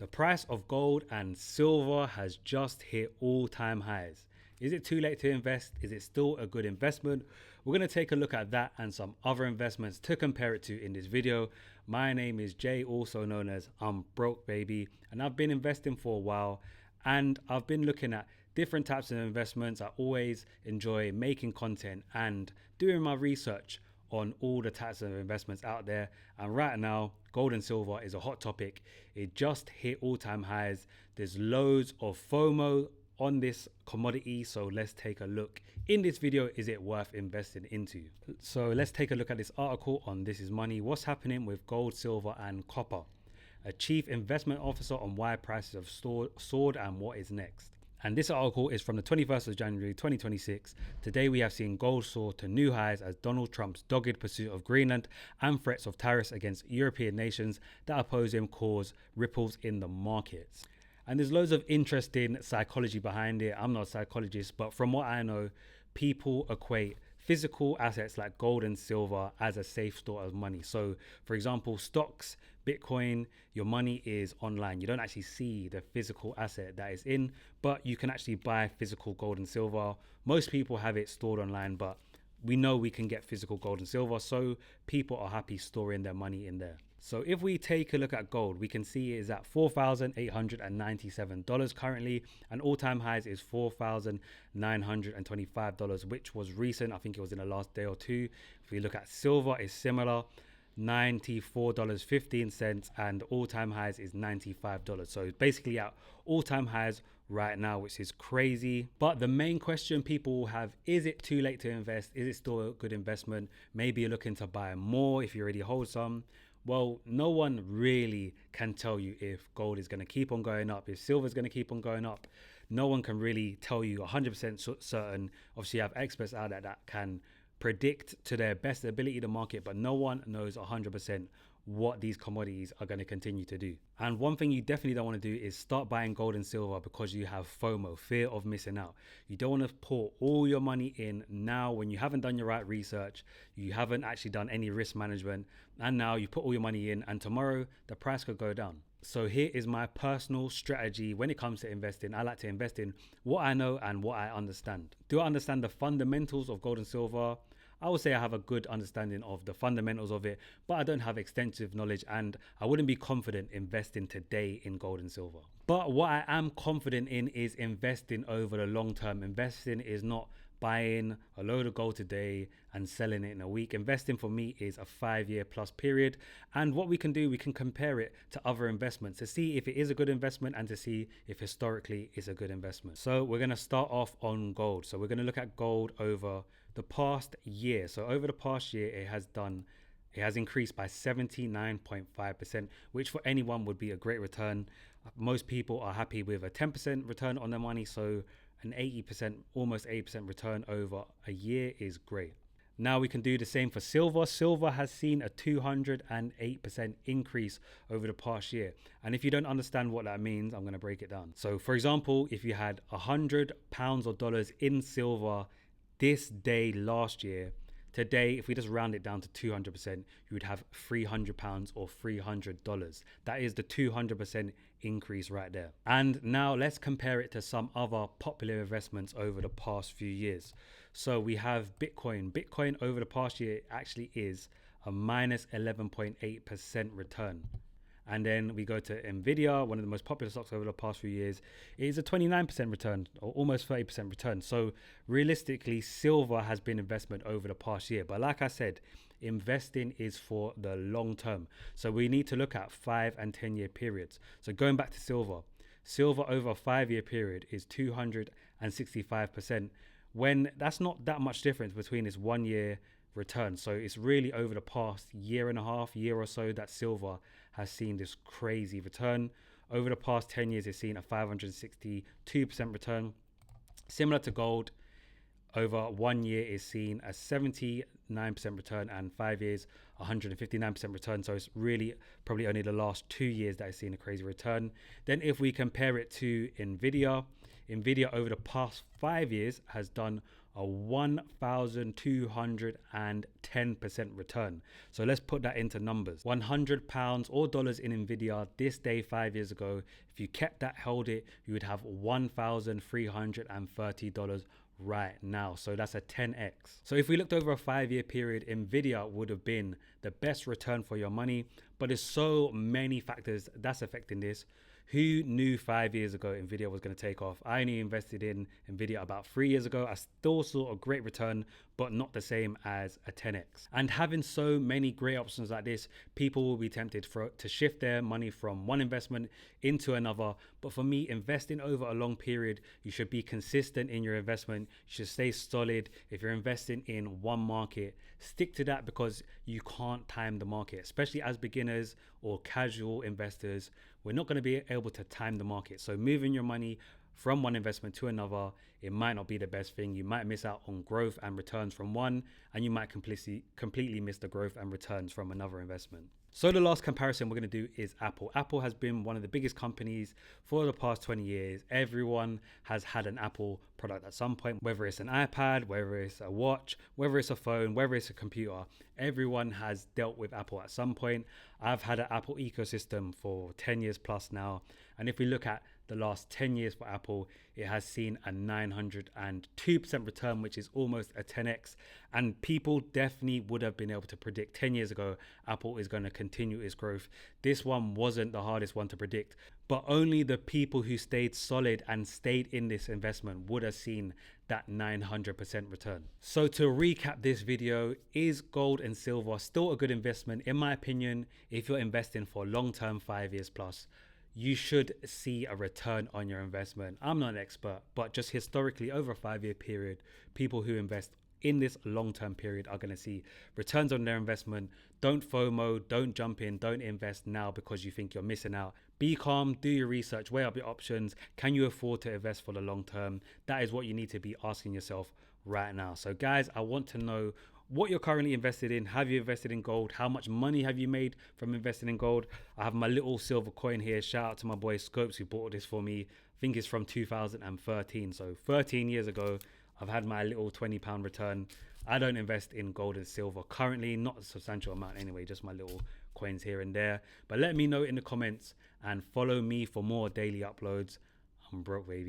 The price of gold and silver has just hit all-time highs. Is it too late to invest? Is it still a good investment? We're going to take a look at that and some other investments to compare it to in this video. My name is Jay, also known as I'm Broke Baby, and I've been investing for a while and I've been looking at different types of investments. I always enjoy making content and doing my research on all the types of investments out there, and right now gold and silver is a hot topic. It just hit all-time highs. There's loads of FOMO on this commodity, so let's take a look in this video. Is it worth investing into? So let's take a look at this article on This Is Money. What's happening with gold, silver and copper? A chief investment officer on why prices have soared and what is next. And this article is from the 21st of January 2026. Today we have seen gold soar to new highs as Donald Trump's dogged pursuit of Greenland and threats of tariffs against European nations that oppose him cause ripples in the markets. And there's loads of interesting psychology behind it. I'm not a psychologist, but from what I know, people equate physical assets like gold and silver as a safe store of money. So for example, stocks, Bitcoin, your money is online. You don't actually see the physical asset that is in, but you can actually buy physical gold and silver. Most people have it stored online, but we know we can get physical gold and silver, so people are happy storing their money in there. So if we take a look at gold, we can see it is at $4,897 currently, and all-time highs is $4,925, which was recent. I think it was in the last day or two. If we look at silver, it's similar, $94.15, and all-time highs is $95. So it's basically at all-time highs right now, which is crazy. But the main question people will have, is it too late to invest? Is it still a good investment? Maybe you're looking to buy more if you already hold some. Well, no one really can tell you if gold is going to keep on going up, if silver is going to keep on going up. No one can really tell you 100% certain. Obviously, you have experts out there that can predict to their best ability the market, but no one knows 100% what these commodities are going to continue to do. And one thing you definitely don't want to do is start buying gold and silver because you have FOMO, fear of missing out. You don't want to pour all your money in now when you haven't done your right research, you haven't actually done any risk management, and now you put all your money in and tomorrow the price could go down. So here is my personal strategy when it comes to investing. I like to invest in what I know and what I understand. Do I understand the fundamentals of gold and silver? I would say I have a good understanding of the fundamentals of it, but I don't have extensive knowledge and I wouldn't be confident investing today in gold and silver. But what I am confident in is investing over the long term. Investing is not buying a load of gold today and selling it in a week. Investing for me is a 5-year plus period. And what we can do, we can compare it to other investments to see if it is a good investment and to see if historically it's a good investment. So we're going to start off on gold. So we're going to look at gold over the past year. So over the past year, it has increased by 79.5%, which for anyone would be a great return. Most people are happy with a 10% return on their money. So an 80%, almost 80% return over a year is great. Now we can do the same for silver. Silver has seen a 208% increase over the past year. And if you don't understand what that means, I'm going to break it down. So for example, if you had £100 or dollars in silver this day last year, today, if we just round it down to 200%, you would have £300 or $300. That is the 200% increase right there. And now let's compare it to some other popular investments over the past few years. So we have Bitcoin. Bitcoin over the past year actually is a minus 11.8% return. And then we go to Nvidia, one of the most popular stocks over the past few years. It is a 29% return or almost 30% return. So realistically, silver has been investment over the past year. But like I said, investing is for the long term. So we need to look at 5 and 10 year periods. So going back to silver over a 5-year period is 265%, when that's not that much difference between this 1 year return. So it's really over the past year and a half, year or so, that silver has seen this crazy return. Over the past 10 years, it's seen a 562% return. Similar to gold, over 1 year is seen a 79% return, and 5 years, 159% return. So it's really probably only the last 2 years that has seen a crazy return. Then if we compare it to Nvidia over the past 5 years has done a 1,210% return. So let's put that into numbers. £100 or dollars in Nvidia this day 5 years ago, if you kept that, held it, you would have $1,330 right now. So that's a 10x. So if we looked over a 5-year period, Nvidia would have been the best return for your money, but there's so many factors that's affecting this. Who knew 5 years ago Nvidia was going to take off? I only invested in Nvidia about 3 years ago. I still saw a great return, but not the same as a 10x. And having so many great options like this, people will be tempted to shift their money from one investment into another. But for me, investing over a long period, you should be consistent in your investment. You should stay solid. If you're investing in one market, stick to that, because you can't time the market, especially as beginners or casual investors. We're not going to be able to time the market. So moving your money from one investment to another, it might not be the best thing. You might miss out on growth and returns from one, and you might completely miss the growth and returns from another investment. So the last comparison we're going to do is Apple. Apple has been one of the biggest companies for the past 20 years. Everyone has had an Apple product at some point, whether it's an iPad, whether it's a watch, whether it's a phone, whether it's a computer. Everyone has dealt with Apple at some point. I've had an Apple ecosystem for 10 years plus now. And if we look at the last 10 years for Apple, it has seen a 902% return, which is almost a 10x. And people definitely would have been able to predict 10 years ago Apple is going to continue its growth. This one wasn't the hardest one to predict, but only the people who stayed solid and stayed in this investment would have seen that 900% return. So to recap this video, is gold and silver still a good investment? In my opinion, if you're investing for long-term, 5 years plus, you should see a return on your investment. I'm not an expert, but just historically over a 5-year period, people who invest in this long-term period are going to see returns on their investment. Don't FOMO, don't jump in, don't invest now because you think you're missing out. Be calm, do your research, weigh up your options. Can you afford to invest for the long term? That is what you need to be asking yourself right now. So guys, I want to know what you're currently invested in. Have you invested in gold? How much money have you made from investing in gold? I have my little silver coin here. Shout out to my boy Scopes who bought this for me. I think it's from 2013. So 13 years ago, I've had my little £20 return. I don't invest in gold and silver currently, not a substantial amount anyway, just my little coins here and there. But let me know in the comments and follow me for more daily uploads. I'm broke, baby.